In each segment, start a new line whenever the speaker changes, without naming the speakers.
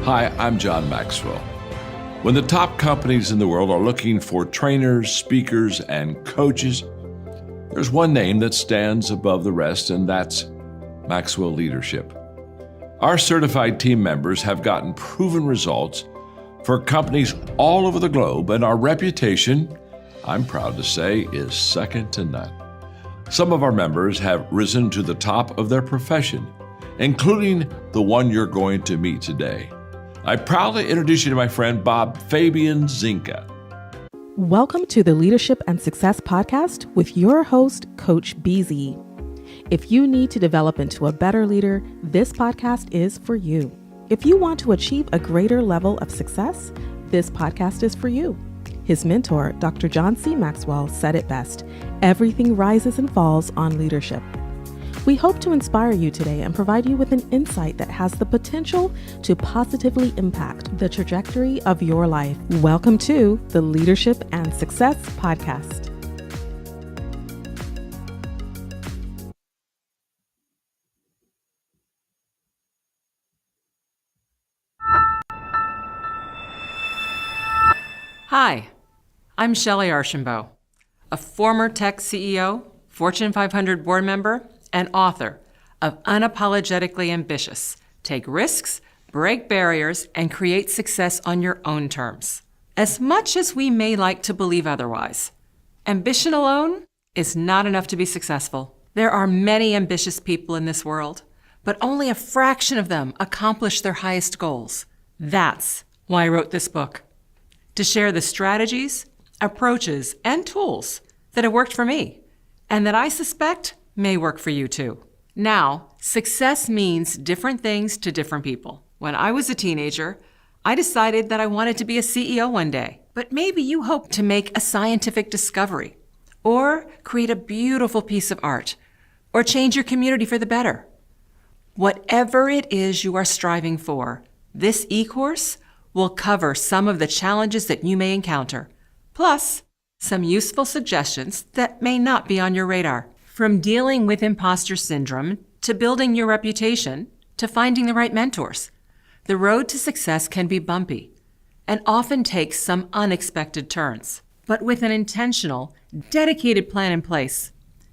Hi, I'm John Maxwell. When the top companies in the world are looking for trainers, speakers, and coaches, there's one name that stands above the rest, and that's Maxwell Leadership. Our certified team members have gotten proven results for companies all over the globe, and our reputation, I'm proud to say, is second to none. Some of our members have risen to the top of their profession, including the one you're going to meet today. I proudly introduce you to my friend Bob Fabian Zinka.
Welcome to the Leadership and Success Podcast with your host, Coach BZ. If you need to develop into a better leader, this podcast is for you. If you want to achieve a greater level of success, this podcast is for you. His mentor, Dr. John C. Maxwell, said it best: everything rises and falls on leadership. We hope to inspire you today and provide you with an insight that has the potential to positively impact the trajectory of your life. Welcome to the Leadership and Success Podcast.
Hi, I'm Shellye Archambeau, a former tech CEO, Fortune 500 board member, and author of Unapologetically Ambitious. Take risks, break barriers, and create success on your own terms. As much as we may like to believe otherwise, ambition alone is not enough to be successful. There are many ambitious people in this world, but only a fraction of them accomplish their highest goals. That's why I wrote this book, to share the strategies, approaches, and tools that have worked for me, and that I suspect may work for you too. Now, success means different things to different people. When I was a teenager, I decided that I wanted to be a CEO one day. But maybe you hope to make a scientific discovery, or create a beautiful piece of art, or change your community for the better. Whatever it is you are striving for, this e-course will cover some of the challenges that you may encounter, plus some useful suggestions that may not be on your radar. From dealing with imposter syndrome, to building your reputation, to finding the right mentors, the road to success can be bumpy and often takes some unexpected turns. But with an intentional, dedicated plan in place,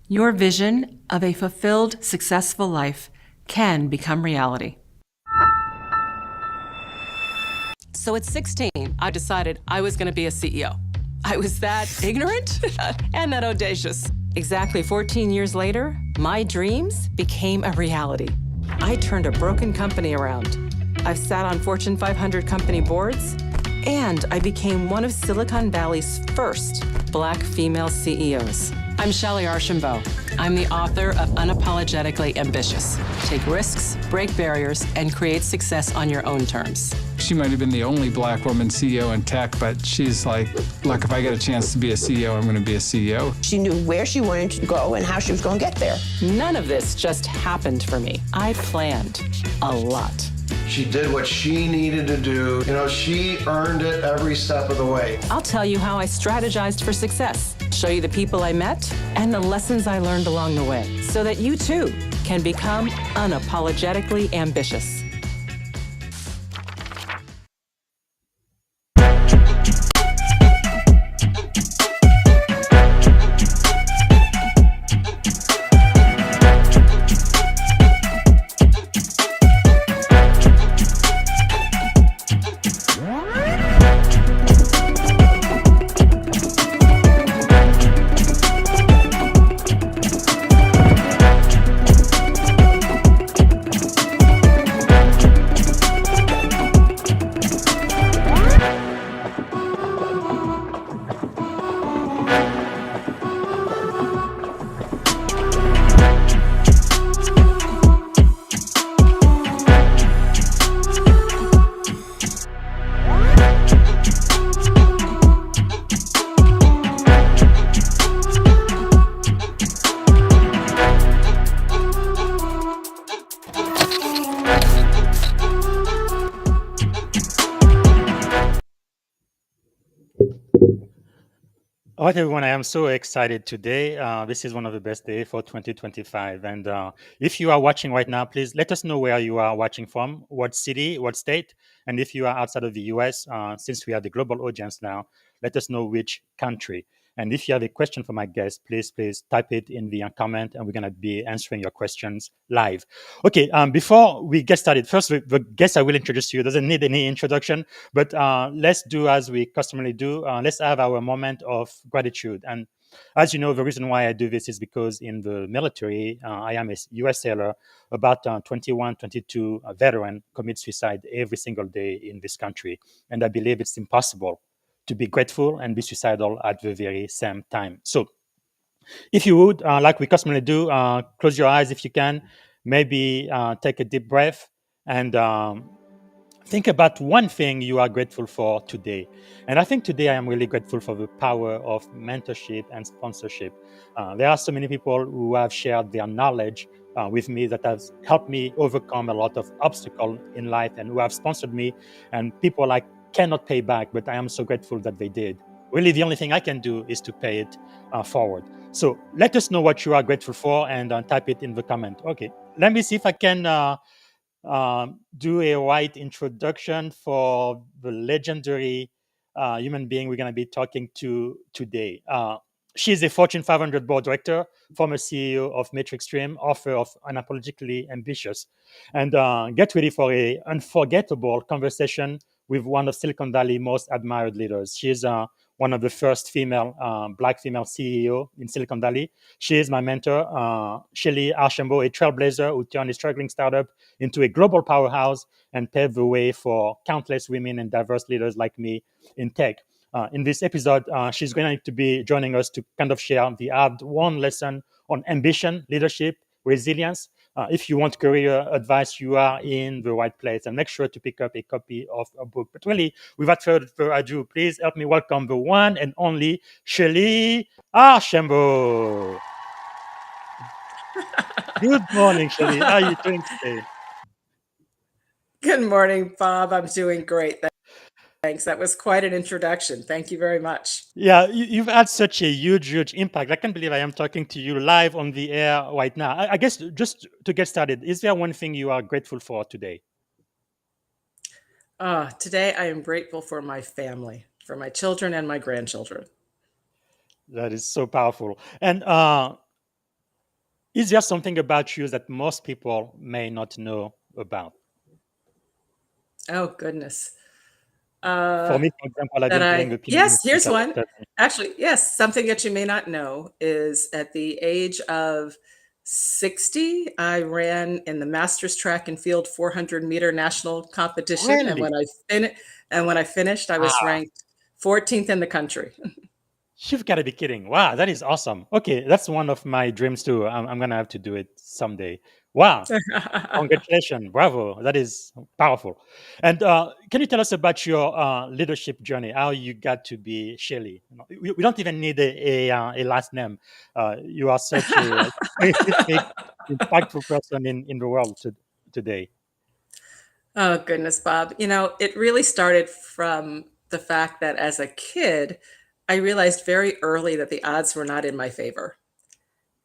your vision of a fulfilled, successful life can become reality. So at 16, I decided I was going to be a CEO. I was that ignorant and that audacious. Exactly 14 years later, my dreams became a reality. I turned a broken company around. I've sat on Fortune 500 company boards, and I became one of Silicon Valley's first Black female CEOs. I'm Shellye Archambeau. I'm the author of Unapologetically Ambitious. Take risks, break barriers, and create success on your own terms.
She might have been the only Black woman CEO in tech, but she's like, look, if I get a chance to be a CEO, I'm going to be a CEO.
She knew where she wanted to go and how she was going to get there.
None of this just happened for me. I planned a lot.
She did what she needed to do. You know, she earned it every step of the way.
I'll tell you how I strategized for success, show you the people I met, and the lessons I learned along the way, so that you too can become unapologetically ambitious.
All right, everyone, I am so excited today. This is one of the best days for 2025. And if you are watching right now, please let us know where you are watching from, what city, what state. And if you are outside of the US, since we have the global audience now, let us know which country. And if you have a question for my guest, please type it in the comment, and we're going to be answering your questions live. Okay, before we get started, first, the guest I will introduce you doesn't need any introduction, but let's do as we customarily do. Let's have our moment of gratitude. And as you know, the reason why I do this is because in the military, I am a US sailor. About 21, 22 veteran commit suicide every single day in this country. And I believe it's impossible to be grateful and be suicidal at the very same time. So if you would, like we customarily do, close your eyes if you can, maybe take a deep breath, and think about one thing you are grateful for today. And I think today I am really grateful for the power of mentorship and sponsorship. There are so many people who have shared their knowledge with me that has helped me overcome a lot of obstacles in life, and who have sponsored me, and people I cannot pay back, but I am so grateful that they did. Really, the only thing I can do is to pay it forward. So let us know what you are grateful for, and type it in the comment. Okay, let me see if I can do a right introduction for the legendary human being we're going to be talking to today. She's a Fortune 500 board director, former CEO of MetricStream, author of Unapologetically Ambitious, and get ready for a unforgettable conversation with one of Silicon Valley's most admired leaders. She's one of the first Black female CEO in Silicon Valley. She is my mentor, Shellye Archambeau, a trailblazer who turned a struggling startup into a global powerhouse and paved the way for countless women and diverse leaders like me in tech. In this episode, she's going to be joining us to kind of share the hard-won lesson on ambition, leadership, resilience. If you want career advice, you are in the right place, and make sure to pick up a copy of a book. But really, without further ado, please help me welcome the one and only Shellye Archambeau. Good morning, Shellye. How are you doing today?
Good morning, Bob. I'm doing great. Thanks. That was quite an introduction. Thank you very much.
Yeah, you've had such a huge impact. I can't believe I am talking to you live on the air right now. I guess just to get started, is there one thing you are grateful for today?
Today, I am grateful for my family, for my children and my grandchildren.
That is so powerful. And is there something about you that most people may not know about?
Oh, goodness.
For me, for example, I've
That
been playing the piano
yes,
since
here's
I was
one.
13.
Actually, yes, something that you may not know is at the age of 60, I ran in the Masters track and field 400-meter national competition. And
Really?
when I finished, I was
Wow.
ranked 14th in the country.
You've got to be kidding. Wow, that is awesome. Okay, that's one of my dreams too. I'm going to have to do it someday. Wow. Congratulations. Bravo. That is powerful. And can you tell us about your leadership journey, how you got to be Shellye? We don't even need a last name. You are such a specific, impactful person in the world today.
Oh, goodness, Bob. It really started from the fact that as a kid, I realized very early that the odds were not in my favor.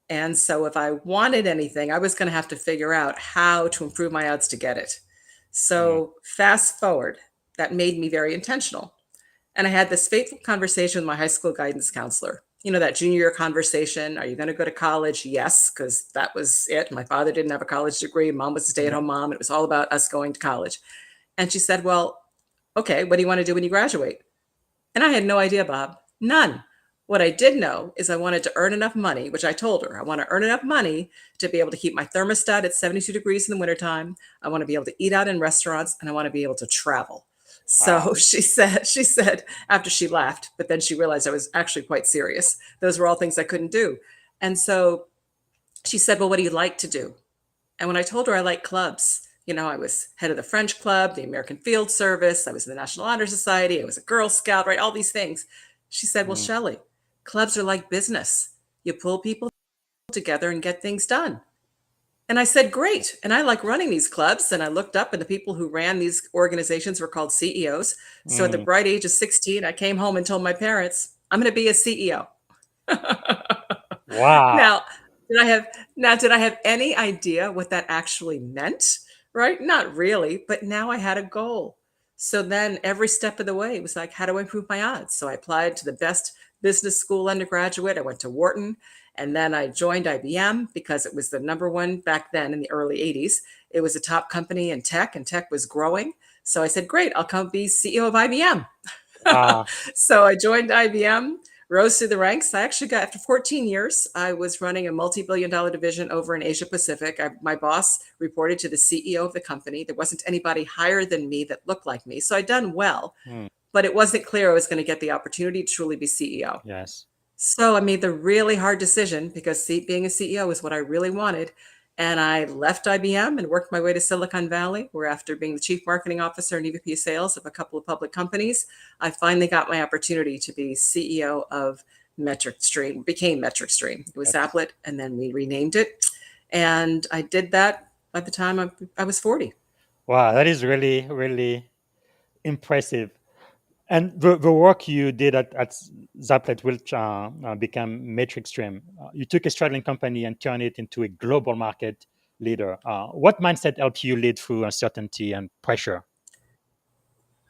And so if I wanted anything, I was going to have to figure out how to improve my odds to get it.
Mm,
So fast forward, that made me very intentional. And I had this fateful conversation with my high school guidance counselor. That junior year conversation. Are you going to go to college? Yes, because that was it. My father didn't have a college degree. Mom was a stay at home mom. It was all about us going to college. And she said, well, okay, what do you want to do when you graduate? And I had no idea, Bob. None. What I did know is I wanted to earn enough money, which I told her. I want to earn enough money to be able to keep my thermostat at 72 degrees in the wintertime. I want to be able to eat out in restaurants, and I want to be able to travel.
wow.
So she said after she laughed, but then she realized I was actually quite serious. Those were all things I couldn't do. And so she said, well, what do you like to do? And when I told her I like clubs, I was head of the French Club, the American Field Service, I was in the National Honor Society, I was a Girl Scout, right? All these things. She said, well,
Mm,
Shellye, clubs are like business. You pull people together and get things done. And I said, great. And I like running these clubs. And I looked up, and the people who ran these organizations were called CEOs. So at the
mm,
bright age of 16, I came home and told my parents, I'm going to be a CEO.
Wow.
Now, did I have any idea what that actually meant? Right? Not really, but now I had a goal. So then every step of the way it was like, how do I improve my odds? So I applied to the best business school undergraduate. I went to Wharton, and then I joined IBM because it was the number one back then in the early 80s. It was a top company in tech, and tech was growing. So I said, great, I'll come be CEO of IBM.
Wow.
So I joined IBM, rose through the ranks. I actually got, after 14 years, I was running a multi-billion-dollar division over in Asia Pacific. My boss reported to the CEO of the company. There wasn't anybody higher than me that looked like me. So I'd done well,
Hmm.
but it wasn't clear I was going to get the opportunity to truly be CEO.
Yes.
So I made the really hard decision because being a CEO is what I really wanted. And I left IBM and worked my way to Silicon Valley, where after being the chief marketing officer and EVP sales of a couple of public companies, I finally got my opportunity to be CEO of MetricStream, became MetricStream. It was
Yes.
Applet, and then we renamed it. And I did that by the time I was 40.
Wow. That is really, really impressive. And the work you did at Zaplet, which became MetricStream, you took a struggling company and turned it into a global market leader. What mindset helped you lead through uncertainty and pressure?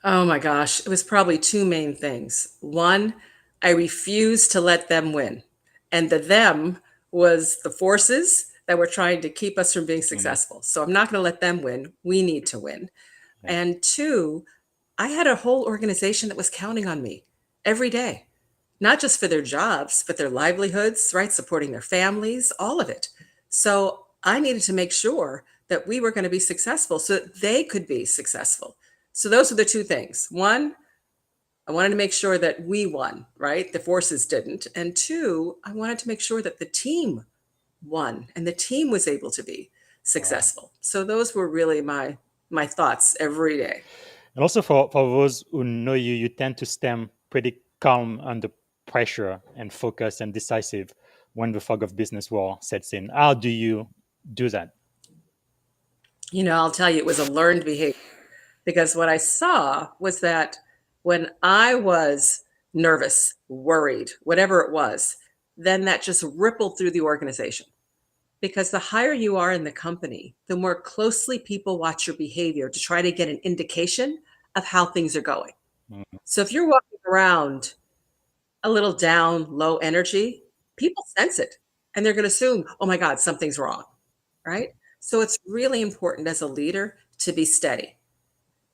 Oh my gosh, it was probably two main things. One, I refused to let them win. And the them was the forces that were trying to keep us from being
Mm.
successful. So I'm not going to let them win. We need to win.
Yeah.
And two, I had a whole organization that was counting on me every day, not just for their jobs, but their livelihoods, right? Supporting their families, all of it. So I needed to make sure that we were going to be successful so that they could be successful. So those are the two things. One, I wanted to make sure that we won, right? The forces didn't. And two, I wanted to make sure that the team won and the team was able to be
Wow.
successful. So those were really my thoughts every day.
And also for those who know you, you tend to stand pretty calm under pressure and focused and decisive when the fog of business war sets in. How do you do that?
I'll tell you, it was a learned behavior because what I saw was that when I was nervous, worried, whatever it was, then that just rippled through the organization. Because the higher you are in the company, the more closely people watch your behavior to try to get an indication of how things are going.
Mm.
So if you're walking around a little down, low energy, people sense it and they're going to assume, oh my God, something's wrong, right? So it's really important as a leader to be steady.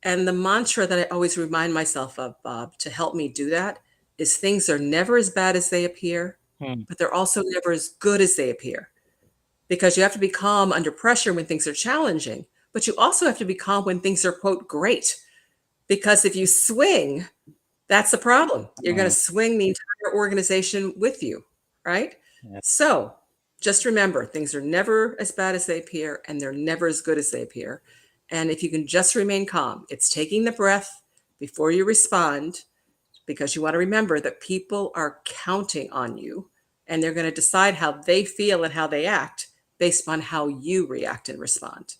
And the mantra that I always remind myself of, Bob, to help me do that is things are never as bad as they appear,
Hmm.
but they're also never as good as they appear. Because you have to be calm under pressure when things are challenging, but you also have to be calm when things are, quote, great. Because if you swing, that's the problem. You're going
Mm.
to swing the entire organization with you, right?
Yeah.
So just remember things are never as bad as they appear, and they're never as good as they appear. And if you can just remain calm, it's taking the breath before you respond, because you want to remember that people are counting on you and they're going to decide how they feel and how they act based on how you react and respond.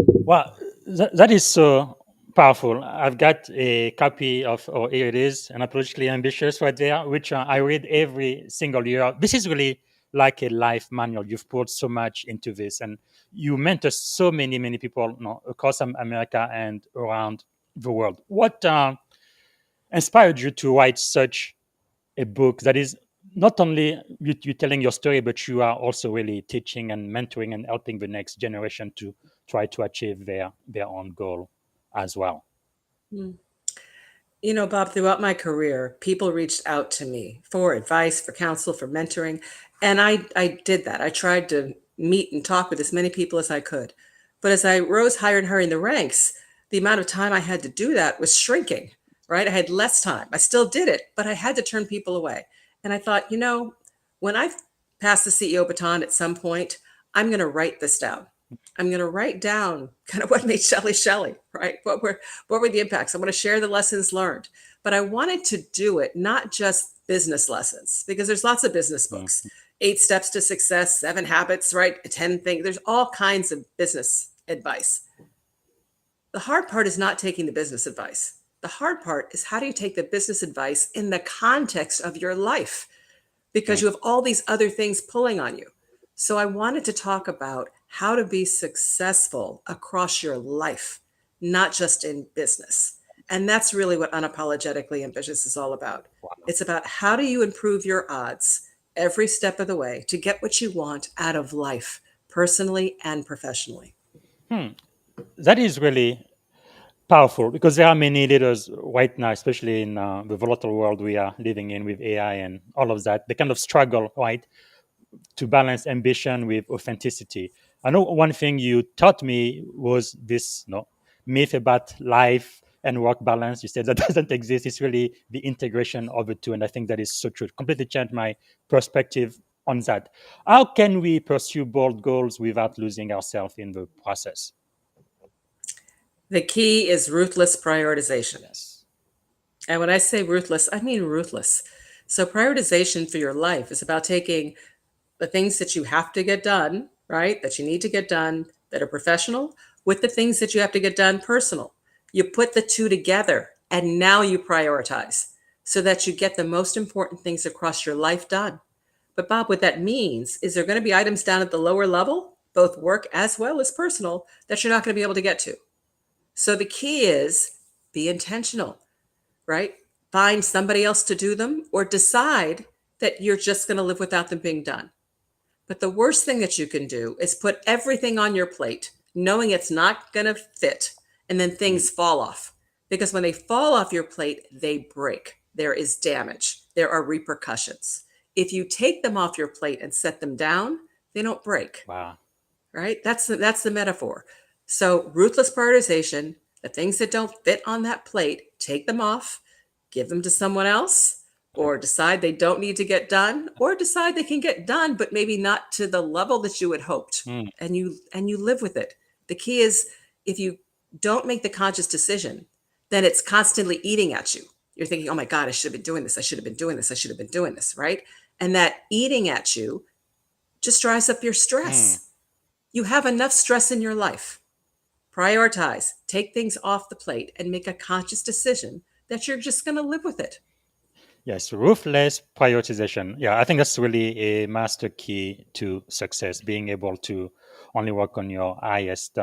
Well, that is so powerful. I've got a copy of, or here it is, Unapologetically Ambitious right there, which I read every single year. This is really like a life manual. You've poured so much into this, and you mentor so many, many people, across America and around the world. What inspired you to write such a book that is not only you telling your story, but you are also really teaching and mentoring and helping the next generation to try to achieve their own goal as well?
Hmm. Bob, throughout my career, people reached out to me for advice, for counsel, for mentoring. And I did that. I tried to meet and talk with as many people as I could. But as I rose higher and higher in the ranks, the amount of time I had to do that was shrinking, right? I had less time. I still did it, but I had to turn people away. And I thought, when I pass the CEO baton at some point, I'm going to write this down. I'm going to write down kind of what made Shellye, right? What were the impacts? I want to share the lessons learned, but I wanted to do it not just business lessons, because there's lots of business
Mm.
books, 8 Steps to Success, 7 Habits, right? 10 things. There's all kinds of business advice. The hard part is not taking the business advice. The hard part is how do you take the business advice in the context of your life? Because you have all these other things pulling on you. So I wanted to talk about how to be successful across your life, not just in business. And that's really what Unapologetically Ambitious is all about. It's about how do you improve your odds every step of the way to get what you want out of life, personally and professionally.
That is really powerful because there are many leaders right now, especially in the volatile world we are living in with AI and all of that. They kind of struggle, right, to balance ambition with authenticity. I know one thing you taught me was this myth about life and work balance. You said that doesn't exist. It's really the integration of the two. And I think that is so true. It completely changed my perspective on that. How can we pursue bold goals without losing ourselves in the process?
The key is ruthless prioritization.
Yes.
And when I say ruthless, I mean ruthless. So prioritization for your life is about taking the things that you have to get done, right? That you need to get done that are professional with the things that you have to get done personal. You put the two together and now you prioritize so that you get the most important things across your life done. But Bob, what that means is there going to be items down at the lower level, both work as well as personal, that you're not going to be able to get to. So the key is be intentional, right? Find somebody else to do them or decide that you're just going to live without them being done. But the worst thing that you can do is put everything on your plate, knowing it's not going to fit, and then things fall off. Because when they fall off your plate, they break. There is damage. There are repercussions. If you take them off your plate and set them down, they don't break.
Wow.
Right? That's the metaphor. So ruthless prioritization, the things that don't fit on that plate, take them off, give them to someone else, or decide they don't need to get done, or decide they can get done, but maybe not to the level that you had hoped. And you live with it. The key is if you don't make the conscious decision, then it's constantly eating at you. You're thinking, oh my God, I should have been doing this. I should have been doing this. I should have been doing this, right? And that eating at you just drives up your stress. You have enough stress in your life. Prioritize, take things off the plate, and make a conscious decision that you're just going to live with it.
Yes, ruthless prioritization. Yeah, I think that's really a master key to success, being able to only work on your highest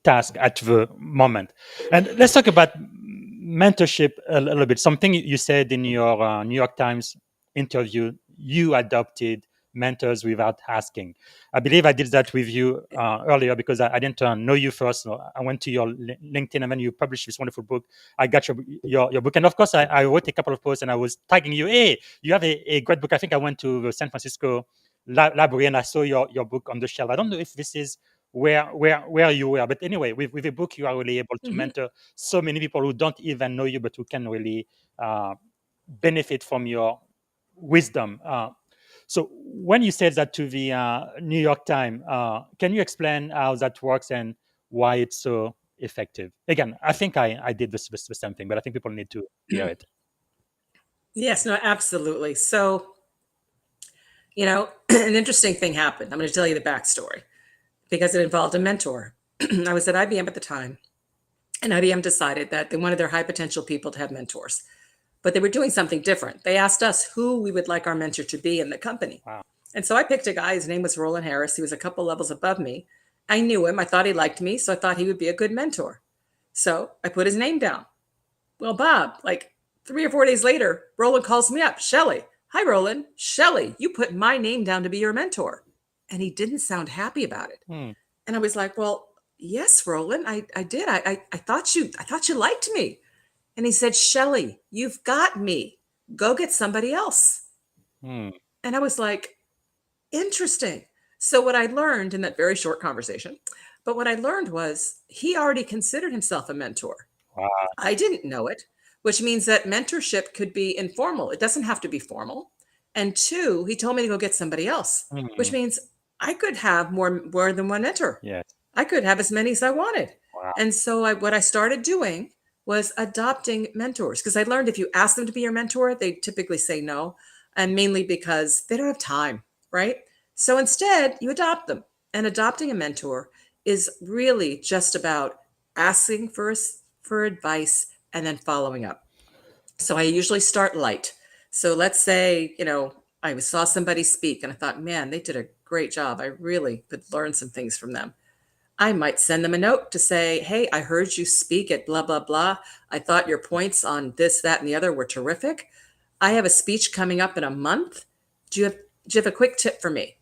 task at the moment. And let's talk about mentorship a little bit. Something you said in your New York Times interview, you adopted mentors without asking. I believe I did that with you earlier because I didn't know you first. So I went to your LinkedIn and then you published this wonderful book. I got your book. And of course, I wrote a couple of posts and I was tagging you. Hey, you have a great book. I think I went to the San Francisco library and I saw your book on the shelf. I don't know if this is where you were, but anyway, with a book, you are really able to mentor so many people who don't even know you, but who can really benefit from your wisdom. So when you said that to the New York Times, can you explain how that works and why it's so effective? Again, I think I did the same thing, but I think people need to hear it.
Yes, no, absolutely. So, an interesting thing happened. I'm going to tell you the backstory because it involved a mentor. I was at IBM at the time, and IBM decided that they wanted their high potential people to have mentors. But they were doing something different. They asked us who we would like our mentor to be in the company.
Wow.
And so I picked a guy, his name was Roland Harris. He was a couple levels above me. I knew him. I thought he liked me. So I thought he would be a good mentor. So I put his name down. Well, Bob, like 3 or 4 days later, Roland calls me up. Shellye. Hi, Roland. Shellye, you put my name down to be your mentor. And he didn't sound happy about it. And I was like, well, yes, Roland, I did. I thought you liked me. And he said, Shellye, you've got me. Go get somebody else. And I was like, interesting. So what I learned in that very short conversation, but what I learned was he already considered himself a mentor.
Wow.
I didn't know it, which means that mentorship could be informal. It doesn't have to be formal. And 2, he told me to go get somebody else, which means I could have more than one mentor.
Yes.
I could have as many as I wanted.
Wow.
And so what I started doing was adopting mentors, because I learned if you ask them to be your mentor, they typically say no, and mainly because they don't have time, right? So instead, you adopt them. And adopting a mentor is really just about asking for for advice and then following up. So I usually start light. So let's say, I saw somebody speak and I thought, man, they did a great job. I really could learn some things from them. I might send them a note to say, hey, I heard you speak at blah, blah, blah. I thought your points on this, that, and the other were terrific. I have a speech coming up in a month. Do you have a quick tip for me?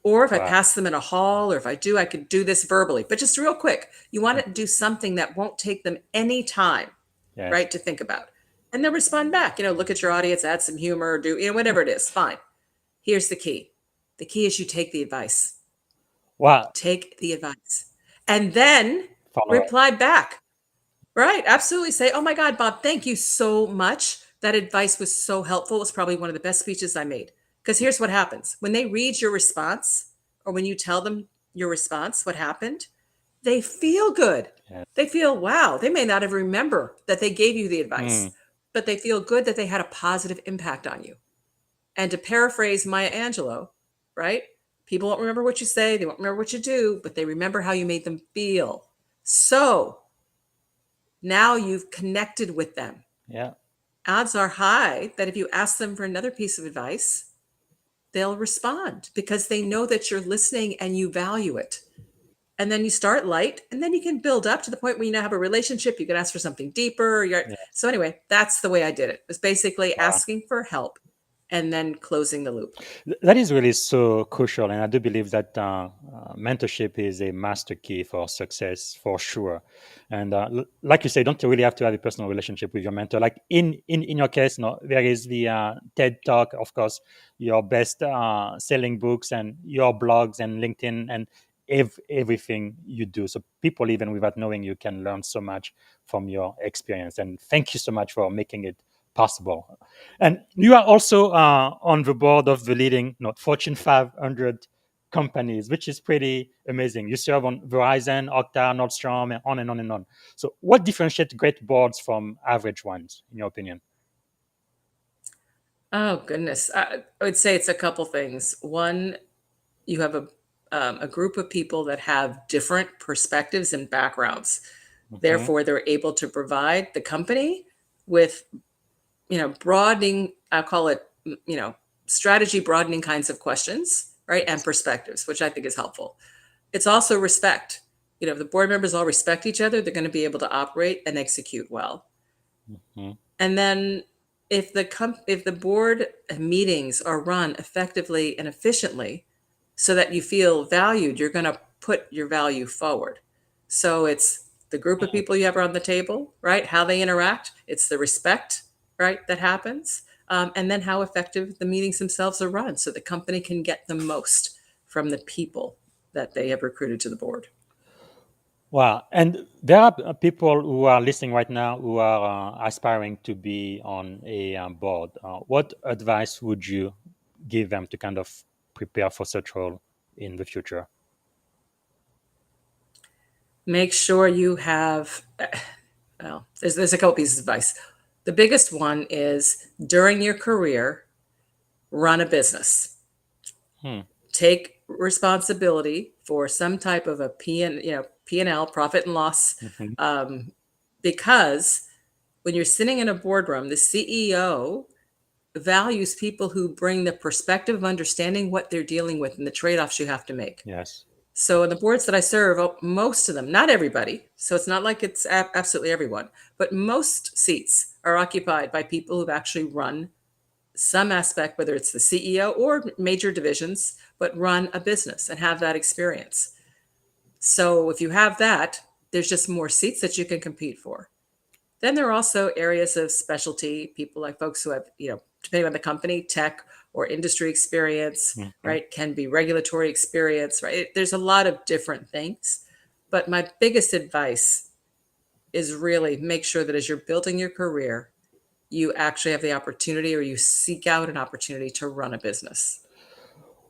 Or if I pass them in a hall, or if I do, I could do this verbally, but just real quick. You want to do something that won't take them any time,
Yes.
right, to think about. And they'll respond back, look at your audience, add some humor, do, whatever it is, fine. Here's the key. The key is you take the advice.
Wow.
Take the advice. And then
Follow up.
reply back. Right. Absolutely. Say, oh my God, Bob, thank you so much. That advice was so helpful. It was probably one of the best speeches I made. Because here's what happens. When they read your response, or when you tell them your response, what happened, they feel good.
Yeah.
They feel, wow, they may not have remember that they gave you the advice, but they feel good that they had a positive impact on you. And to paraphrase Maya Angelou, right? People won't remember what you say, they won't remember what you do, but they remember how you made them feel. So now you've connected with them.
Yeah.
Odds are high that if you ask them for another piece of advice, they'll respond because they know that you're listening and you value it. And then you start light, and then you can build up to the point where you now have a relationship. You can ask for something deeper. So anyway, that's the way I did it. It was basically asking for help and then closing the loop.
That is really so crucial. And I do believe that mentorship is a master key for success, for sure. And like you say, don't really have to have a personal relationship with your mentor. Like in your case, there is the TED Talk, of course, your best selling books and your blogs and LinkedIn and everything you do. So people, even without knowing you, can learn so much from your experience. And thank you so much for making it possible. And you are also on the board of the leading Fortune 500 companies, which is pretty amazing. You serve on Verizon, Okta, Nordstrom, and on and on and on. So what differentiates great boards from average ones, in your opinion?
Oh, goodness. I would say it's a couple things. One, you have a group of people that have different perspectives and backgrounds. Therefore, they're able to provide the company with broadening, I'll call it, strategy broadening kinds of questions, right? And perspectives, which I think is helpful. It's also respect. If the board members all respect each other, they're going to be able to operate and execute well. And then if the board meetings are run effectively and efficiently so that you feel valued, you're going to put your value forward. So it's the group of people you have around the table, right? How they interact. It's the respect, right, that happens. And then how effective the meetings themselves are run so the company can get the most from the people that they have recruited to the board.
Wow. And there are people who are listening right now who are aspiring to be on a board. What advice would you give them to kind of prepare for such role in the future?
Make sure you have, there's a couple pieces of advice. The biggest one is during your career, run a business. Take responsibility for some type of a P&L, profit and loss, because when you're sitting in a boardroom, the CEO values people who bring the perspective of understanding what they're dealing with and the trade-offs you have to make.
Yes.
So in the boards that I serve, most of them, not everybody, so it's not like it's absolutely everyone, but most seats are occupied by people who've actually run some aspect, whether it's the CEO or major divisions, but run a business and have that experience. So if you have that, there's just more seats that you can compete for. Then there are also areas of specialty, people like folks who have, depending on the company, tech or industry experience, right? Can be regulatory experience, right? There's a lot of different things. But my biggest advice is really make sure that as you're building your career, you actually have the opportunity or you seek out an opportunity to run a business.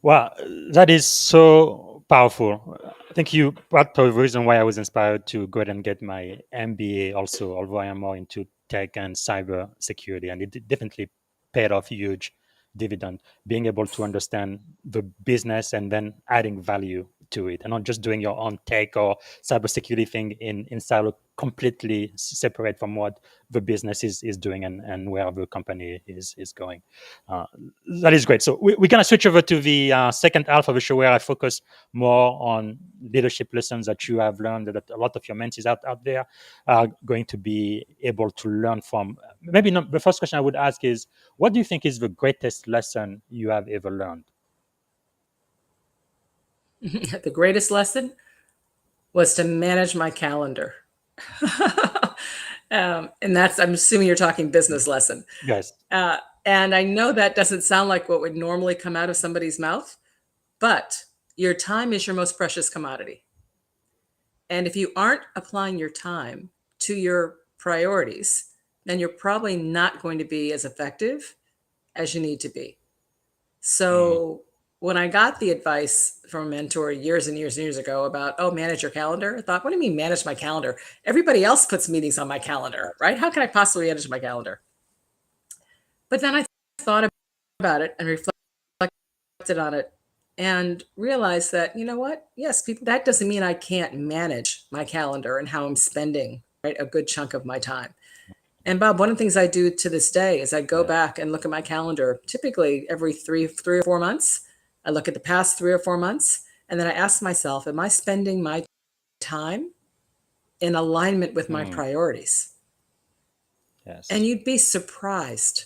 Wow, that is so powerful. I think you part of the reason why I was inspired to go ahead and get my MBA also, although I am more into tech and cyber security, and it definitely paid off huge dividend, being able to understand the business and then adding value to it, and not just doing your own tech or cybersecurity thing in silo, completely separate from what the business is doing and where the company is going. That is great. So we're going to switch over to the second half of the show, where I focus more on leadership lessons that you have learned, that a lot of your mentees out there are going to be able to learn from. Maybe not, the first question I would ask is, what do you think is the greatest lesson you have ever learned?
The greatest lesson was to manage my calendar. And that's, I'm assuming you're talking business lesson.
Yes.
And I know that doesn't sound like what would normally come out of somebody's mouth, but your time is your most precious commodity. And if you aren't applying your time to your priorities, then you're probably not going to be as effective as you need to be. So when I got the advice from a mentor years and years and years ago about, oh, manage your calendar, I thought, what do you mean manage my calendar? Everybody else puts meetings on my calendar, right? How can I possibly manage my calendar? But then I thought about it and reflected on it and realized that, you know what? Yes, people, that doesn't mean I can't manage my calendar and how I'm spending, right, a good chunk of my time. And Bob, one of the things I do to this day is I go back and look at my calendar, typically every three or 4 months. I look at the past 3 or 4 months, and then I ask myself, am I spending my time in alignment with my priorities?
Yes.
And you'd be surprised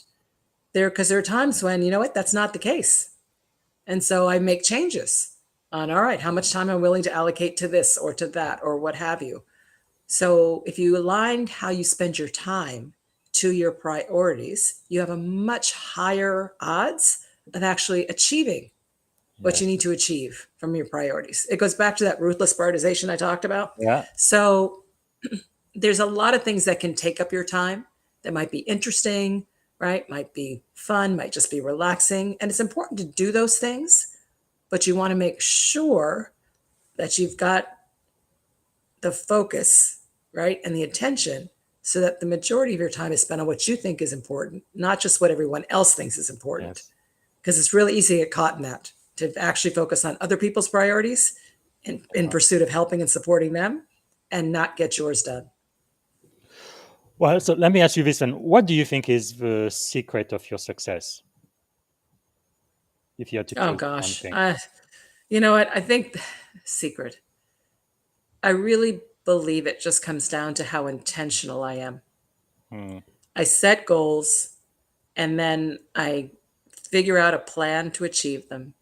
because there are times when, you know what, that's not the case. And so I make changes on, all right, how much time I'm willing to allocate to this or to that or what have you. So if you aligned how you spend your time to your priorities, you have a much higher odds of actually achieving what you need to achieve from your priorities. It goes back to that ruthless prioritization I talked about.
Yeah.
So there's a lot of things that can take up your time that might be interesting, right? Might be fun, might just be relaxing. And it's important to do those things, but you want to make sure that you've got the focus, right, and the attention so that the majority of your time is spent on what you think is important, not just what everyone else thinks is important. Because it's really easy to get caught in that, to actually focus on other people's priorities in pursuit of helping and supporting them and not get yours done.
Well, so let me ask you this then. What do you think is the secret of your success? If you had to choose
Oh, gosh.
one thing.
You know what? I think secret. I really believe it just comes down to how intentional I am. I set goals and then I figure out a plan to achieve them.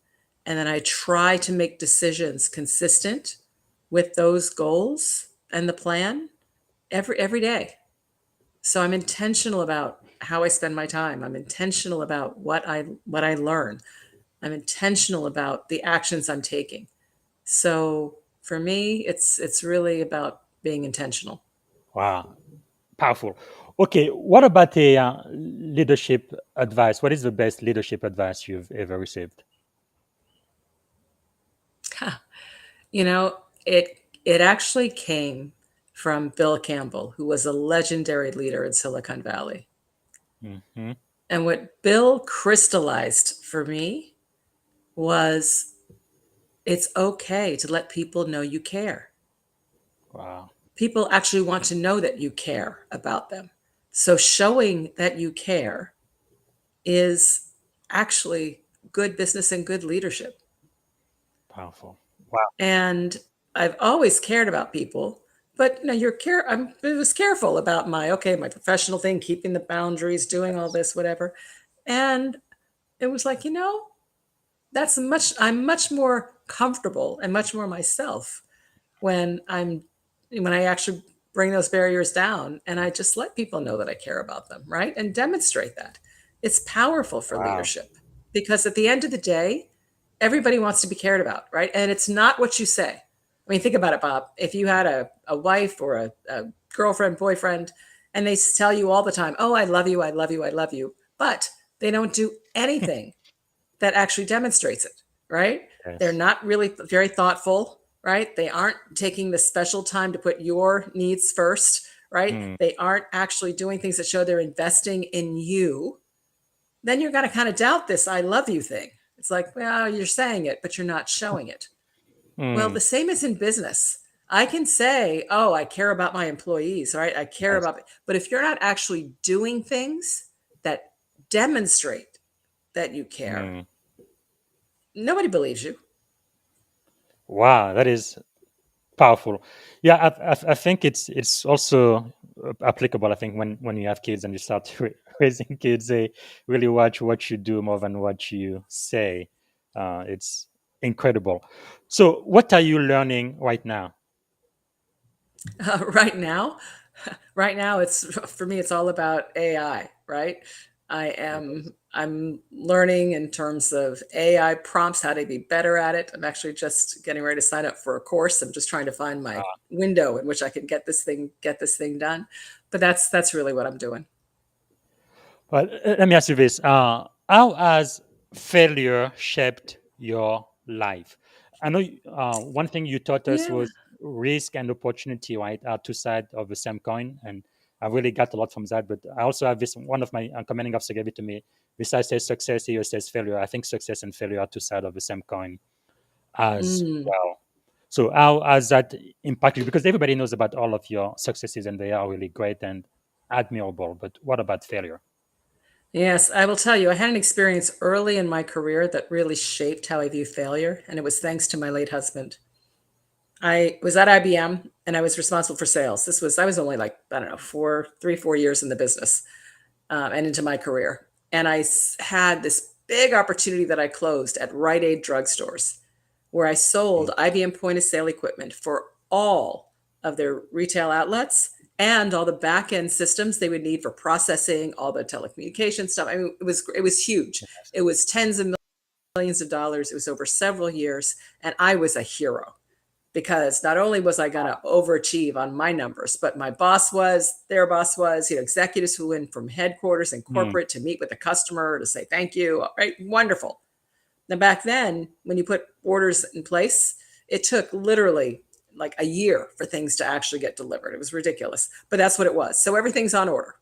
And then I try to make decisions consistent with those goals and the plan every day. So I'm intentional about how I spend my time. I'm intentional about what I learn. I'm intentional about the actions I'm taking. So for me, it's really about being intentional.
Wow, powerful. Okay, what about a leadership advice? What is the best leadership advice you've ever received?
You know, it actually came from Bill Campbell, who was a legendary leader in Silicon Valley.
Mm-hmm.
And what Bill crystallized for me was it's okay to let people know you care.
Wow.
People actually want to know that you care about them. So showing that you care is actually good business and good leadership.
Powerful. Wow.
And I've always cared about people, but you know, I was careful about my professional thing, keeping the boundaries, doing all this, whatever. And it was like, you know, I'm much more comfortable and much more myself when I actually bring those barriers down and I just let people know that I care about them, right? And demonstrate that. It's powerful for leadership because at the end of the day, everybody wants to be cared about, right? And it's not what you say. I mean, think about it, Bob. If you had a wife or a girlfriend, boyfriend, and they tell you all the time, oh, I love you, I love you, I love you, but they don't do anything that actually demonstrates it, right?
Yes.
They're not really very thoughtful, right? They aren't taking the special time to put your needs first, right? They aren't actually doing things that show they're investing in you. Then you're going to kind of doubt this I love you thing. It's like, well, you're saying it, but you're not showing it. Well, the same is in business. I can say, oh, I care about my employees, right? I care
Yes.
about, but if you're not actually doing things that demonstrate that you care,
Mm.
nobody believes you.
Wow, that is powerful. Yeah, I think it's also applicable. I think when you have kids and you start raising kids, they really watch what you do more than what you say. It's incredible. So, what are you learning right now?
Right now, right now, it's for me, it's all about AI, right? I'm learning in terms of AI prompts, how to be better at it. I'm actually just getting ready to sign up for a course. I'm just trying to find my window in which I can get this thing done. But that's really what I'm doing.
Well, let me ask you this: how has failure shaped your life? I know one thing you taught us
Yeah.
was risk and opportunity, right? Are two sides of the same coin, and I really got a lot from that. But I also have this one of my commanding officer gave it to me. Besides says success, he says failure. I think success and failure are two sides of the same coin as
Mm.
well. So how has that impacted? Because everybody knows about all of your successes, and they are really great and admirable. But what about failure?
Yes, I will tell you, I had an experience early in my career that really shaped how I view failure, and it was thanks to my late husband. I was at IBM and I was responsible for sales. I was only like, I don't know, 4 years in the business and into my career. And had this big opportunity that I closed at Rite Aid drugstores where I sold IBM point of sale equipment for all of their retail outlets and all the back end systems they would need for processing all the telecommunication stuff. I mean, it was huge. It was tens of millions of dollars. It was over several years, and I was a hero because not only was I going to overachieve on my numbers, but my boss was, their boss was, executives flew in from headquarters and
Mm.
corporate to meet with the customer to say thank you. Right? Wonderful. Now, back then, when you put orders in place, it took literally like a year for things to actually get delivered. It was ridiculous, but that's what it was. So everything's on order.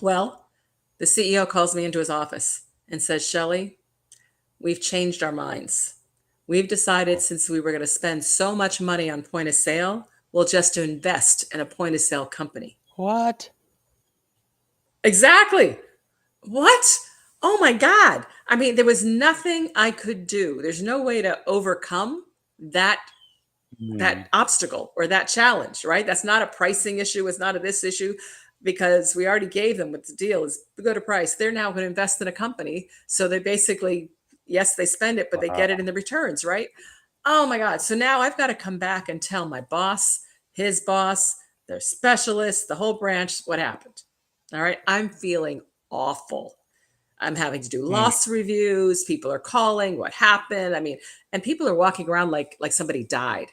Well, the CEO calls me into his office and says, Shellye, we've changed our minds. We've decided since we were going to spend so much money on point of sale, we'll just invest in a point of sale company.
What?
Exactly. What? Oh my God. I mean, there was nothing I could do. There's no way to overcome that
Mm.
that obstacle or that challenge, right? That's not a pricing issue. It's not a this issue because we already gave them what the deal is go to price. They're now going to invest in a company. So they basically, yes, they spend it, but they get it in the returns, right? Oh my God. So now I've got to come back and tell my boss, his boss, their specialists, the whole branch, what happened. All right. I'm feeling awful. I'm having to do
Mm.
loss reviews. People are calling, what happened? I mean, and people are walking around like somebody died.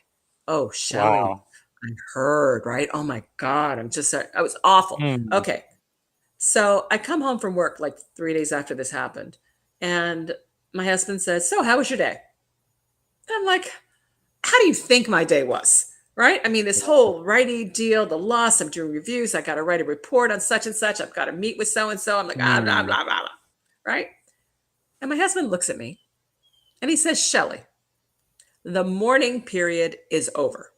Oh, Shellye,
Wow.
I heard, right? Oh my God. I was awful.
Mm.
Okay. So I come home from work like 3 days after this happened. And my husband says, so how was your day? And I'm like, how do you think my day was? Right? I mean, this whole righty deal, the loss, I'm doing reviews. I got to write a report on such and such. I've got to meet with so and so. I'm like, blah, blah,
Mm.
blah, blah. Right? And my husband looks at me and he says, Shellye, the mourning period is over.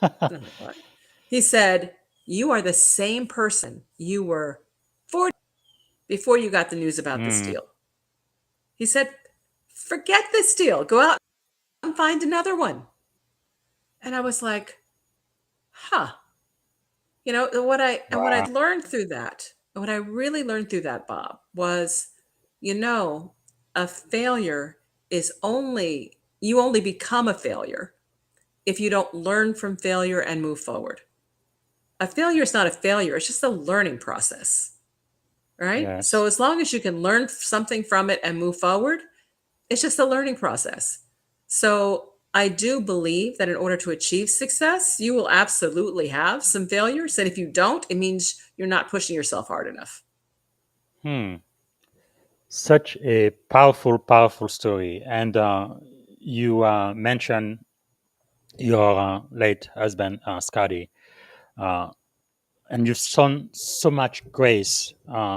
And I'm like, what? He said, you are the same person you were 40 before you got the news about this
Mm.
deal. He said, forget this deal. Go out and find another one. And I was like, huh. What
Wow.
I'd learned through that, what I really learned through that, Bob, was, you know, a failure is you only become a failure if you don't learn from failure and move forward. A failure is not a failure, it's just a learning process, right? So
Yes.
as long as you can learn something from it and move forward, it's just a learning process. So I do believe that in order to achieve success, you will absolutely have some failures. And if you don't, it means you're not pushing yourself hard enough.
Hmm. Such a powerful, powerful story. And you mentioned your late husband, Scotty, uh, and you've shown so much grace,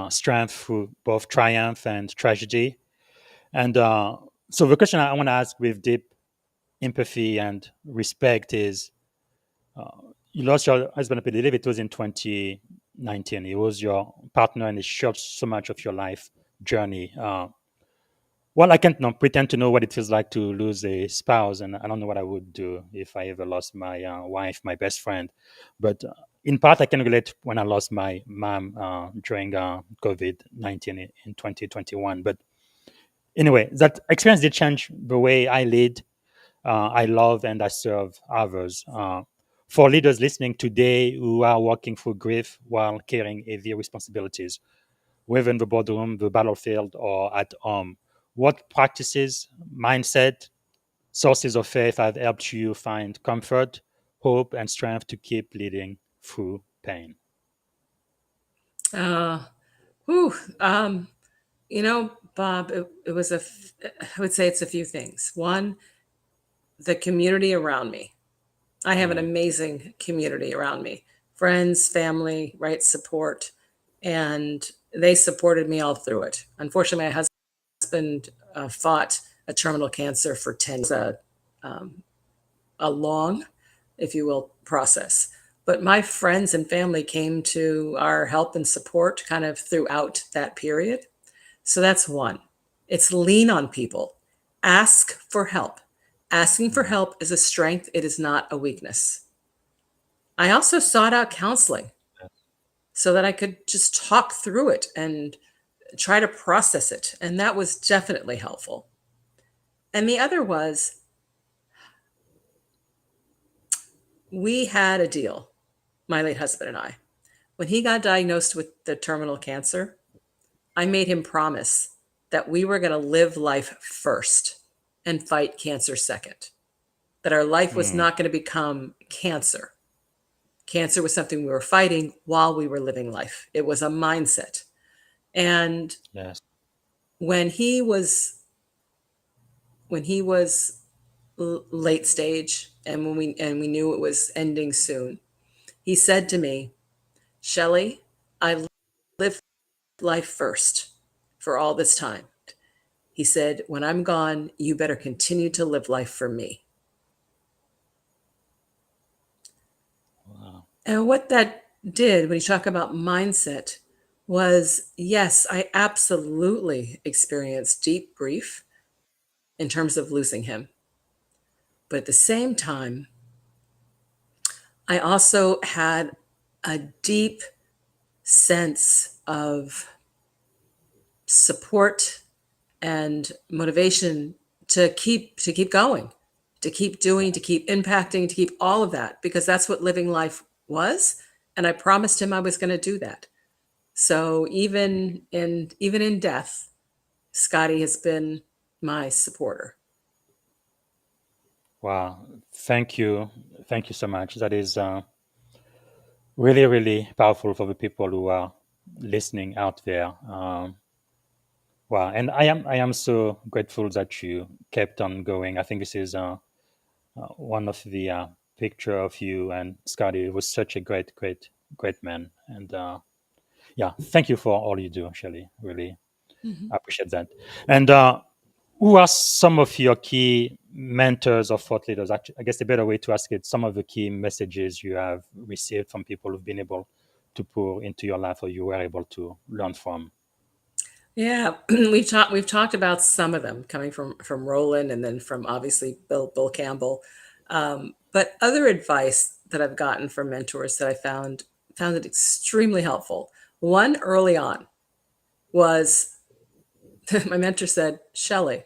strength through both triumph and tragedy. And so the question I want to ask with deep empathy and respect is you lost your husband, I believe it was in 2019. He was your partner and he shared so much of your life journey. Well, I can't pretend to know what it feels like to lose a spouse, and I don't know what I would do if I ever lost my wife, my best friend. But in part, I can relate when I lost my mom during COVID-19 in 2021. But anyway, that experience did change the way I lead, I love, and I serve others. For leaders listening today who are working through grief while carrying heavy responsibilities, whether in the boardroom, the battlefield, or at home, what practices, mindset, sources of faith have helped you find comfort, hope, and strength to keep leading through pain?
Uh, whew, Bob, it was I would say it's a few things. One, the community around me. I have an amazing community around me, friends, family, right? Support. And they supported me all through it. Unfortunately, my husband fought a terminal cancer for 10 years, a long, if you will, process. But my friends and family came to our help and support kind of throughout that period. So that's one. It's lean on people. Ask for help. Asking for help is a strength, it is not a weakness. I also sought out counseling so that I could just talk through it and try to process it. And that was definitely helpful. And the other was we had a deal, my late husband and I. When he got diagnosed with the terminal cancer, I made him promise that we were going to live life first and fight cancer second, that our life was not going to become cancer. Cancer was something we were fighting while we were living life. It was a mindset. And
Yes.
when he was late stage and when we knew it was ending soon, he said to me, "Shellye, I lived life first for all this time." He said, "When I'm gone, you better continue to live life for me."
Wow.
And what that did when you talk about mindset was, yes, I absolutely experienced deep grief in terms of losing him. But at the same time, I also had a deep sense of support and motivation to keep going, to keep doing, to keep impacting, to keep all of that, because that's what living life was. And I promised him I was going to do that. So even in death, Scotty has been my supporter.
Wow. Thank you. Thank you so much. That is really, really powerful for the people who are listening out there. Wow. And I am so grateful that you kept on going. I think this is one of the picture of you and Scotty was such a great, great, great man. And yeah, thank you for all you do, Shellye. Really appreciate that. And who are some of your key mentors or thought leaders? Actually, I guess the better way to ask it, some of the key messages you have received from people who've been able to pour into your life or you were able to learn from.
Yeah, we've talked about some of them coming from Roland and then from obviously Bill Campbell. But other advice that I've gotten from mentors that I found it extremely helpful. One early on was my mentor said, "Shellye,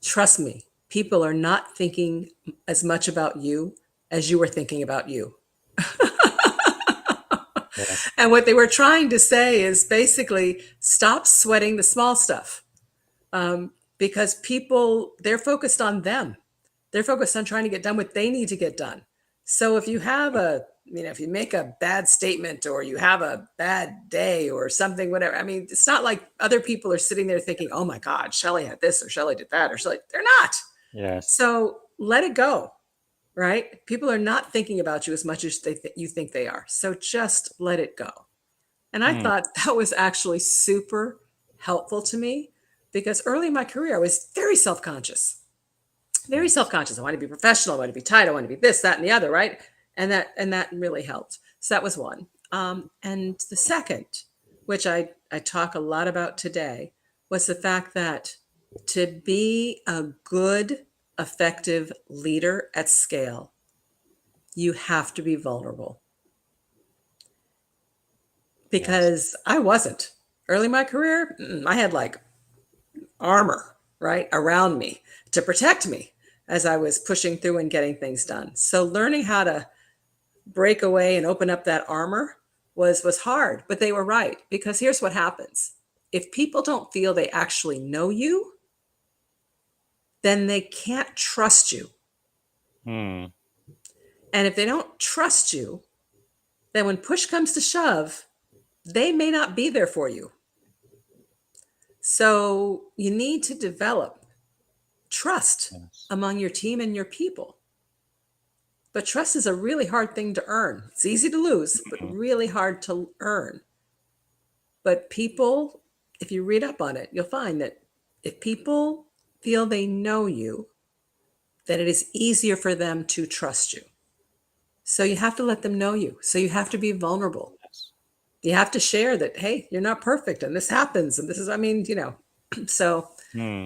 trust me, people are not thinking as much about you as you were thinking about you."
Yes.
And what they were trying to say is basically stop sweating the small stuff, because people, they're focused on them. They're focused on trying to get done what they need to get done. So if you have if you make a bad statement or you have a bad day or something, whatever, I mean, it's not like other people are sitting there thinking, "Oh my God, Shellye had this or Shellye did that," or Shellye, they're not.
Yes.
So let it go. Right? People are not thinking about you as much as you think they are. So just let it go. And I
Mm,
thought that was actually super helpful to me because early in my career, I was very self conscious. very self-conscious. I want to be professional. I want to be tight. I want to be this, that, and the other, right? And that really helped. So that was one. And the second, which I talk a lot about today, was the fact that to be a good, effective leader at scale, you have to be vulnerable. Because I wasn't. Early in my career, I had like armor, right, around me to protect me as I was pushing through and getting things done. So learning how to break away and open up that armor was hard, but they were right. Because here's what happens. If people don't feel they actually know you, then they can't trust you. And if they don't trust you, then when push comes to shove, they may not be there for you. So you need to develop trust among your team and your people. But trust is a really hard thing to earn. It's easy to lose, but really hard to earn. But people, if you read up on it, you'll find that if people feel they know you, then it is easier for them to trust you. So you have to let them know you. So you have to be vulnerable. You have to share that, hey, you're not perfect and this happens. And this is, so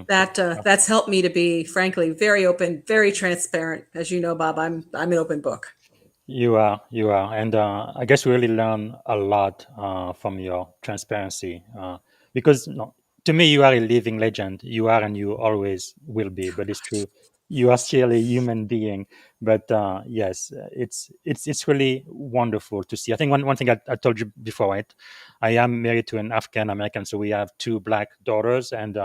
that's helped me to be, frankly, very open, very transparent. As you know, Bob, I'm an open book.
You are. And I guess we really learn a lot from your transparency because to me, you are a living legend. You are and you always will be, but it's true. You are still a human being. But yes, it's really wonderful to see. I think one thing I told you before, right? I am married to an African American, so we have 2 Black daughters. And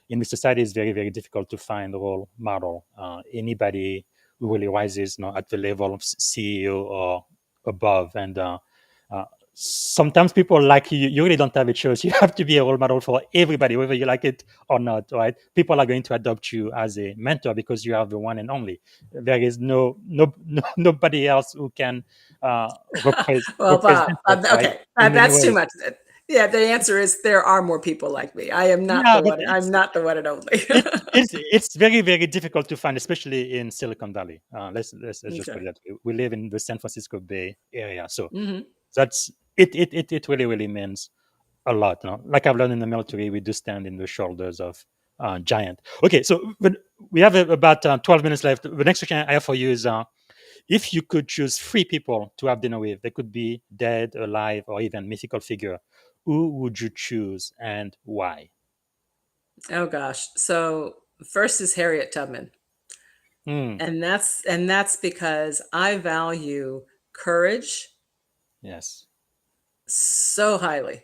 in the society, it's very, very difficult to find a role model. Anybody who really rises at the level of CEO or above. And sometimes people like you really don't have a choice. You have to be a role model for everybody, whether you like it or not, right? People are going to adopt you as a mentor because you are the one and only. There is nobody else who can represent
Well, Bob,
us, right?
okay,
In many
that's too
ways.
much. Yeah, the answer is there are more people like me. I am not
Yeah,
the
but
one. I'm not the one and only.
it's very, very difficult to find, especially in Silicon Valley. Let's just put it
Okay.
that way. We live in the San Francisco Bay Area, so
Mhm.
that's it really, really means a lot. Like I've learned in the military, we do stand in the shoulders of giant. Okay, so we have about 12 minutes left. The next question I have for you is if you could choose 3 people to have dinner with, they could be dead, alive, or even mythical figure, who would you choose and why?
Oh gosh. So first is Harriet Tubman.
Hmm.
And that's because I value courage
Yes.
so highly.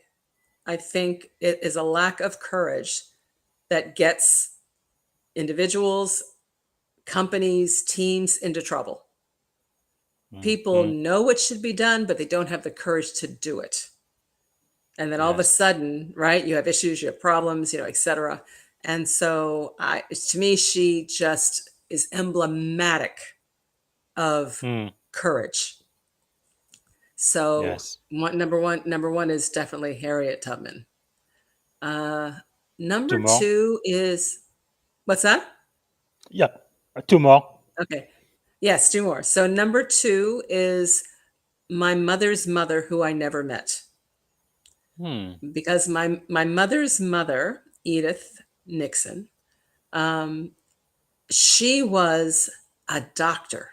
I think it is a lack of courage that gets individuals, companies, teams into trouble. People know what should be done, but they don't have the courage to do it. And then all of a
Yes.
sudden, right, you have issues, you have problems, et cetera. And so to me, she just is emblematic of
Hmm.
courage. So
Yes.
number one is definitely Harriet Tubman. Number
2 more.
2 is, what's that?
Yeah. 2 more.
Okay. Yes, 2 more. So number 2 is my mother's mother, who I never met.
Hmm.
Because my mother's mother, Edith Nixon, she was a doctor.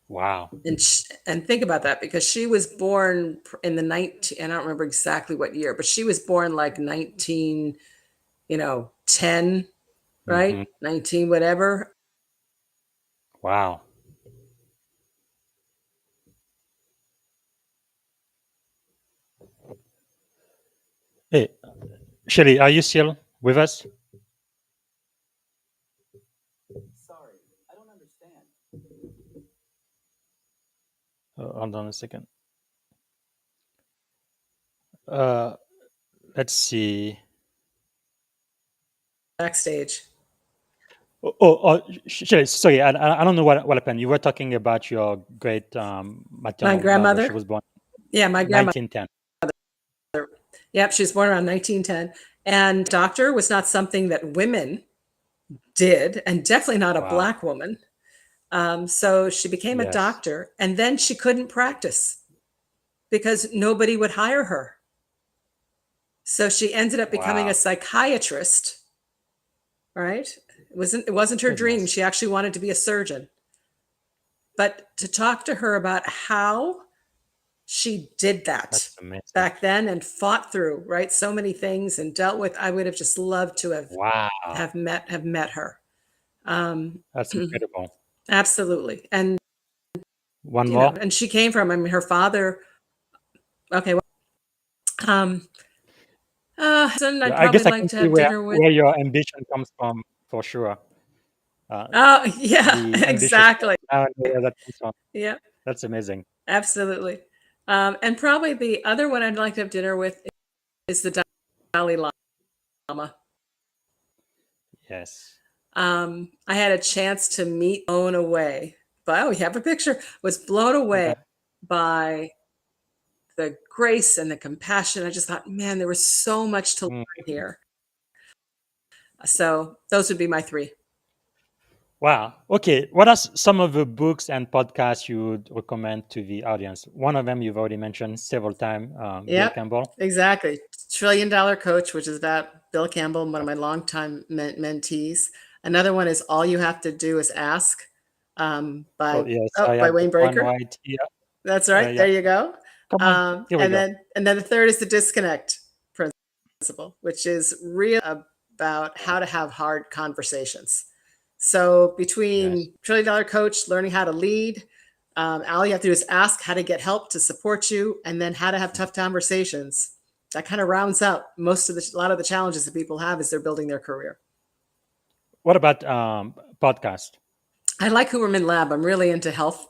Wow.
And think about that, because she was born in the 19, and I don't remember exactly what year, but she was born like 19, 10, right?
Hmm.
19, whatever.
Wow. Hey, Shellye, are you still with us? Hold on a second. Uh, let's see.
Backstage.
Shellye, sorry, I don't know what happened. You were talking about your great
My
maternal mother. She
grandmother.
was born
Yeah, my grandmother.
1910.
Yep, she was born around 1910. And doctor was not something that women did, and definitely not a
Wow.
Black woman. So she became a
Yes.
doctor, and then she couldn't practice because nobody would hire her. So she ended up becoming
Wow.
a psychiatrist, right? It wasn't her dream.
Goodness.
She actually wanted to be a surgeon. But to talk to her about how she did that
That's amazing.
back then and fought through, right? So many things and dealt with, I would have just loved to
Wow.
have met her. Um,
That's incredible.
absolutely. And
One more.
and she came from, I mean, her father. Okay, well, son I'd
I guess
probably
I
like
can
to
see
have dinner with.
where your ambition comes from for sure.
Oh, yeah,
The ambitious
exactly.
now I know where that comes from.
Yeah,
That's amazing.
absolutely. And probably the other one I'd like to have dinner with is the Dalai Lama.
Yes.
I had a chance to meet, blown away. But we have a picture. Was blown away
Okay.
by the grace and the compassion. I just thought, man, there was so much to
Mm.
learn here. So those would be my three.
Wow. Okay. What are some of the books and podcasts you would recommend to the audience? One of them you've already mentioned several times, Bill
Yep,
Campbell.
exactly. Trillion Dollar Coach, which is about Bill Campbell, one of my longtime mentees. Another one is All You Have to Do Is Ask,
Oh,
by
yes. I
by
have
Wayne
one
Breaker.
right here.
That's right. There
Yeah.
you go.
Come on. Here we
And
go.
then the third is the Disconnect Principle, which is really about how to have hard conversations. So
Yes.
between Trillion Dollar Coach, learning how to lead, all you have to do is ask how to get help to support you, and then how to have tough conversations. That kind of rounds out a lot of the challenges that people have as they're building their career.
What about podcast?
I like Huberman Lab. I'm really into health.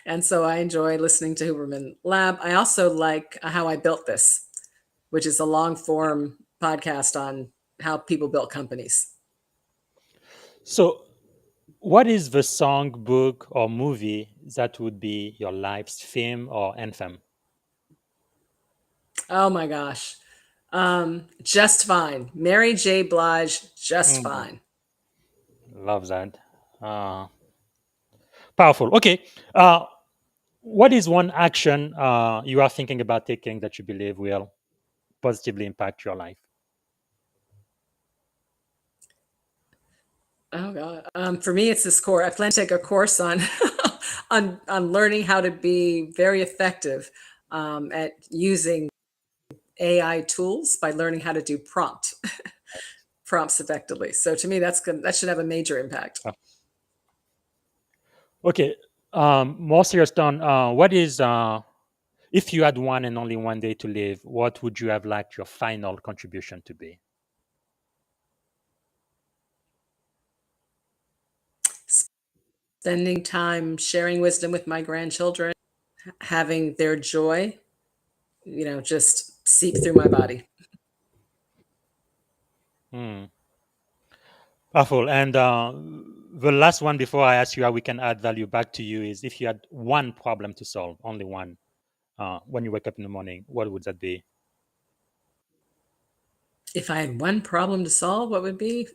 And so I enjoy listening to Huberman Lab. I also like How I Built This, which is a long form podcast on how people built companies.
So, what is the song, book, or movie that would be your life's theme or anthem?
Oh my gosh. Just Fine. Mary J. Blige, Just
Mm,
Fine.
love that. Uh, Powerful. Okay. What is one action you are thinking about taking that you believe will positively impact your life?
Oh God. For me, it's this course. I plan to take a course on on learning how to be very effective at using AI tools by learning how to do prompts effectively. So to me, that should have a major impact.
Okay. More serious tone. What is if you had one and only one day to live? What would you have liked your final contribution to be?
Spending time sharing wisdom with my grandchildren, having their joy, just seep through my body.
Hmm. Powerful. And the last one before I ask you how we can add value back to you is if you had one problem to solve, only one, when you wake up in the morning, what would that be?
If I had one problem to solve, what would be?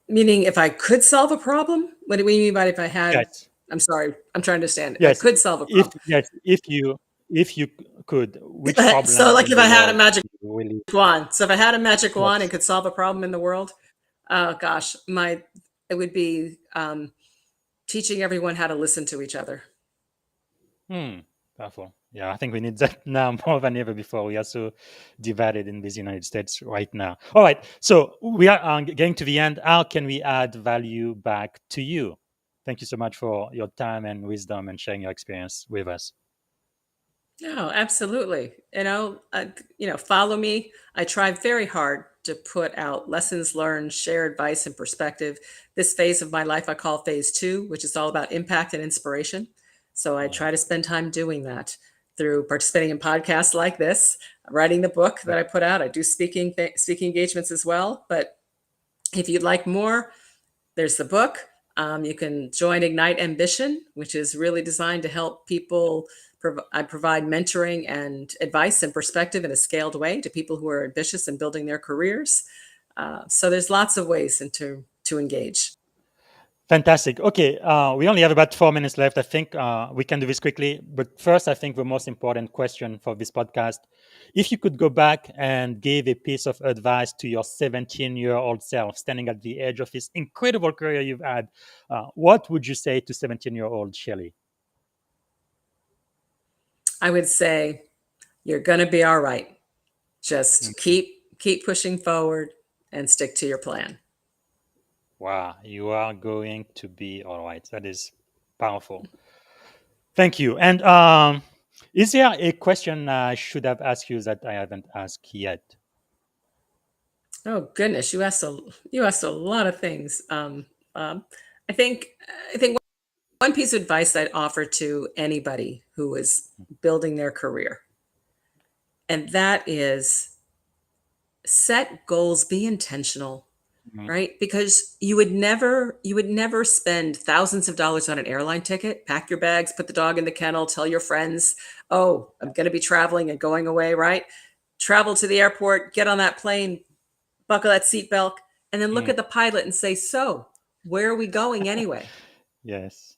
Meaning, if I could solve a problem? What do we mean by if I had?
Yes.
I'm sorry, I'm trying to understand. If I
Yes.
could solve a
If
problem.
yes, if you could, which problem
So, like,
in
if
the
I had a
world
magic
do you really?
wand. So, if I had a magic wand and
Yes.
could solve a problem in the world, oh gosh, it would be teaching everyone how to listen to each other.
Powerful. Yeah, I think we need that now more than ever before. We are so divided in this United States right now. All right, so we are getting to the end. How can we add value back to you? Thank you so much for your time and wisdom and sharing your experience with us.
No, absolutely. Follow me. I try very hard to put out lessons learned, share advice and perspective. This phase of my life I call phase 2, which is all about impact and inspiration. So I try to spend time doing that through participating in podcasts like this, writing the book that I put out. I do speaking engagements as well. But if you'd like more, there's the book. You can join Ignite Ambition, which is really designed to help people. I provide mentoring and advice and perspective in a scaled way to people who are ambitious and building their careers. So there's lots of ways to engage.
Fantastic. Okay, we only have about 4 minutes left. I think we can do this quickly. But first, I think the most important question for this podcast, if you could go back and give a piece of advice to your 17-year-old self standing at the edge of this incredible career you've had, what would you say to 17-year-old Shellye?
I would say you're going to be all right. Just keep pushing forward and stick to your plan.
Wow, you are going to be all right. That is powerful. Thank you. And is there a question I should have asked you that I haven't asked yet?
Oh goodness, you asked a lot of things. I think one piece of advice I'd offer to anybody who is building their career, and that is set goals, be intentional, right? Because you would never spend thousands of dollars on an airline ticket, pack your bags, put the dog in the kennel, tell your friends, oh, I'm going to be traveling and going away, right? Travel to the airport, get on that plane, buckle that seatbelt, and then look at the pilot and say, so where are we going anyway?
Yes.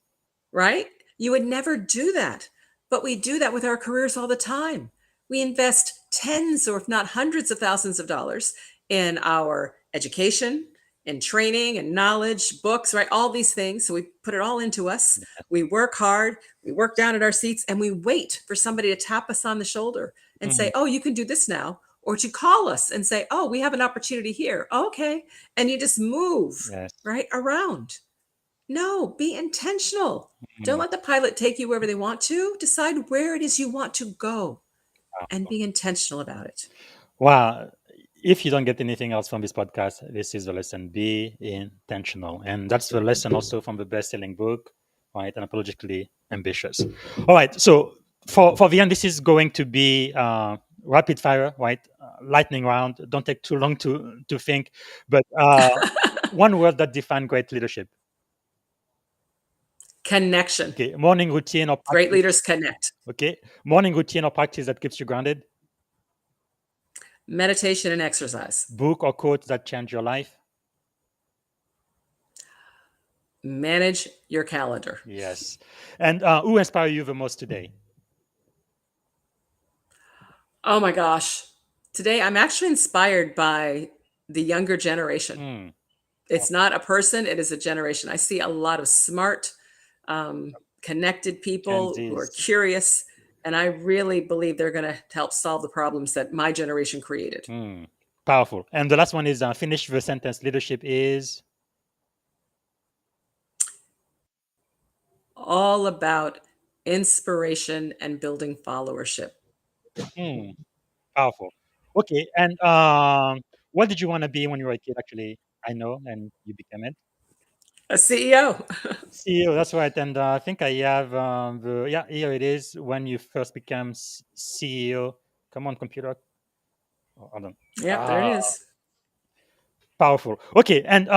Right? You would never do that. But we do that with our careers all the time. We invest tens or if not hundreds of thousands of dollars in our education, in training and knowledge, books, right? All these things. So we put it all into us. We work hard, we work down at our seats, and we wait for somebody to tap us on the shoulder and say, oh, you can do this now. Or to call us and say, oh, we have an opportunity here. Okay. And you just move right around. No, be intentional. Don't let the pilot take you wherever they want to. Decide where it is you want to go and be intentional about it.
Wow. If you don't get anything else from this podcast, this is the lesson. Be intentional. And that's the lesson also from the best-selling book, right? Unapologetically ambitious. All right. So for the end, this is going to be rapid fire, right? Lightning round. Don't take too long to think. But one word that defines great leadership.
Connection.
Okay. Morning routine or practice.
Great leaders connect.
Okay. Morning routine or practice that keeps you grounded.
Meditation and exercise.
Book or quote that changed your life.
Manage your calendar.
Yes. And who inspired you the most today?
Oh my gosh. Today, I'm actually inspired by the younger generation. It's not a person, it is a generation. I see a lot of smart, connected people who are curious. And I really believe they're going to help solve the problems that my generation created.
Powerful. And the last one is finish the sentence. Leadership is
all about inspiration and building followership.
Powerful. Okay. And what did you want to be when you were a kid? Actually, I know, and you became it.
A CEO.
CEO. That's right. And I think I have here it is. When you first became CEO. Come on, computer. Oh, hold on.
Yeah, there it is.
Powerful. Okay. And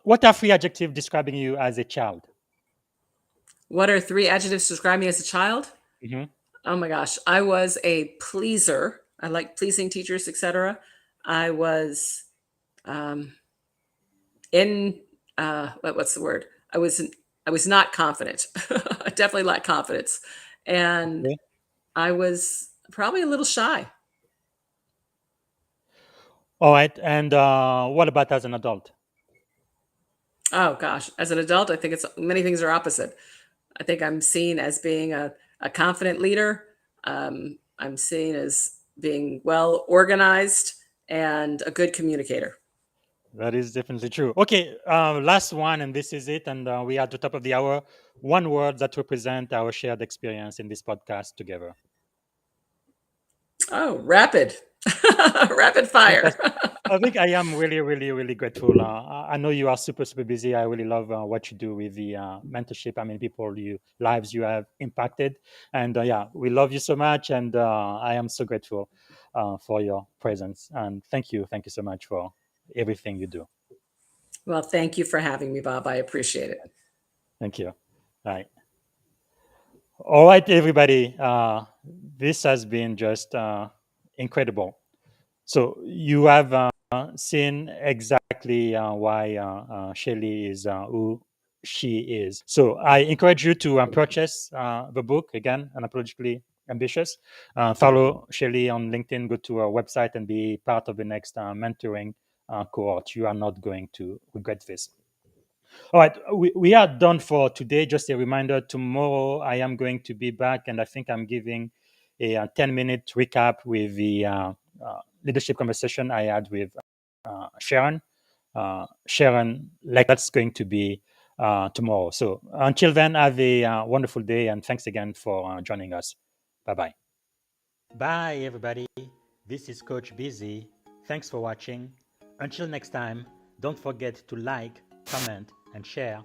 what are 3 adjectives describing you as a child?
What are 3 adjectives to describe me as a child? Oh my gosh. I was a pleaser. I like pleasing teachers, etc. I was what's the word? I was not confident. I definitely lacked confidence. And I was probably a little shy.
All right. And what about as an adult?
Oh gosh. As an adult, I think it's many things are opposite. I think I'm seen as being a confident leader. I'm seen as being well organized and a good communicator.
That is definitely true. Okay, last one, and this is it. And we are at the top of the hour. One word that represents our shared experience in this podcast together.
Oh, rapid. Rapid fire.
I think I am really, really, really grateful. I know you are super, super busy. I really love what you do with the mentorship. I mean, lives you have impacted. And we love you so much. And I am so grateful for your presence. And thank you so much for everything you do.
Well, thank you for having me, Bob. I appreciate it.
Thank you. All right, everybody. This has been just incredible. So you have seen exactly why Shellye is who she is. So I encourage you to purchase the book, again, Unapologetically Ambitious. Follow Shellye on LinkedIn, go to our website, and be part of the next mentoring cohort. You are not going to regret this. All right, we are done for today. Just a reminder, tomorrow I am going to be back, and I think I'm giving a 10-minute recap with the leadership conversation I had with Sharon. Sharon, like that's going to be tomorrow. So until then, have a wonderful day, and thanks again for joining us. Bye-bye. Bye, everybody. This is Coach Busy. Thanks for watching. Until next time, don't forget to like, comment, and share.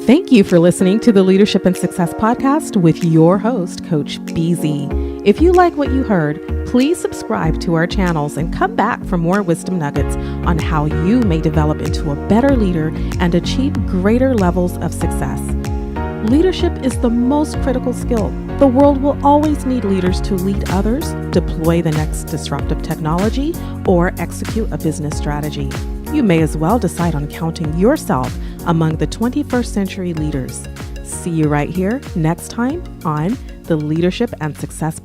Thank you for listening to the Leadership and Success Podcast with your host, Coach BZ. If you like what you heard, please subscribe to our channels and come back for more wisdom nuggets on how you may develop into a better leader and achieve greater levels of success. Leadership is the most critical skill. The world will always need leaders to lead others, deploy the next disruptive technology, or execute a business strategy. You may as well decide on counting yourself among the 21st century leaders. See you right here next time on the Leadership and Success Podcast.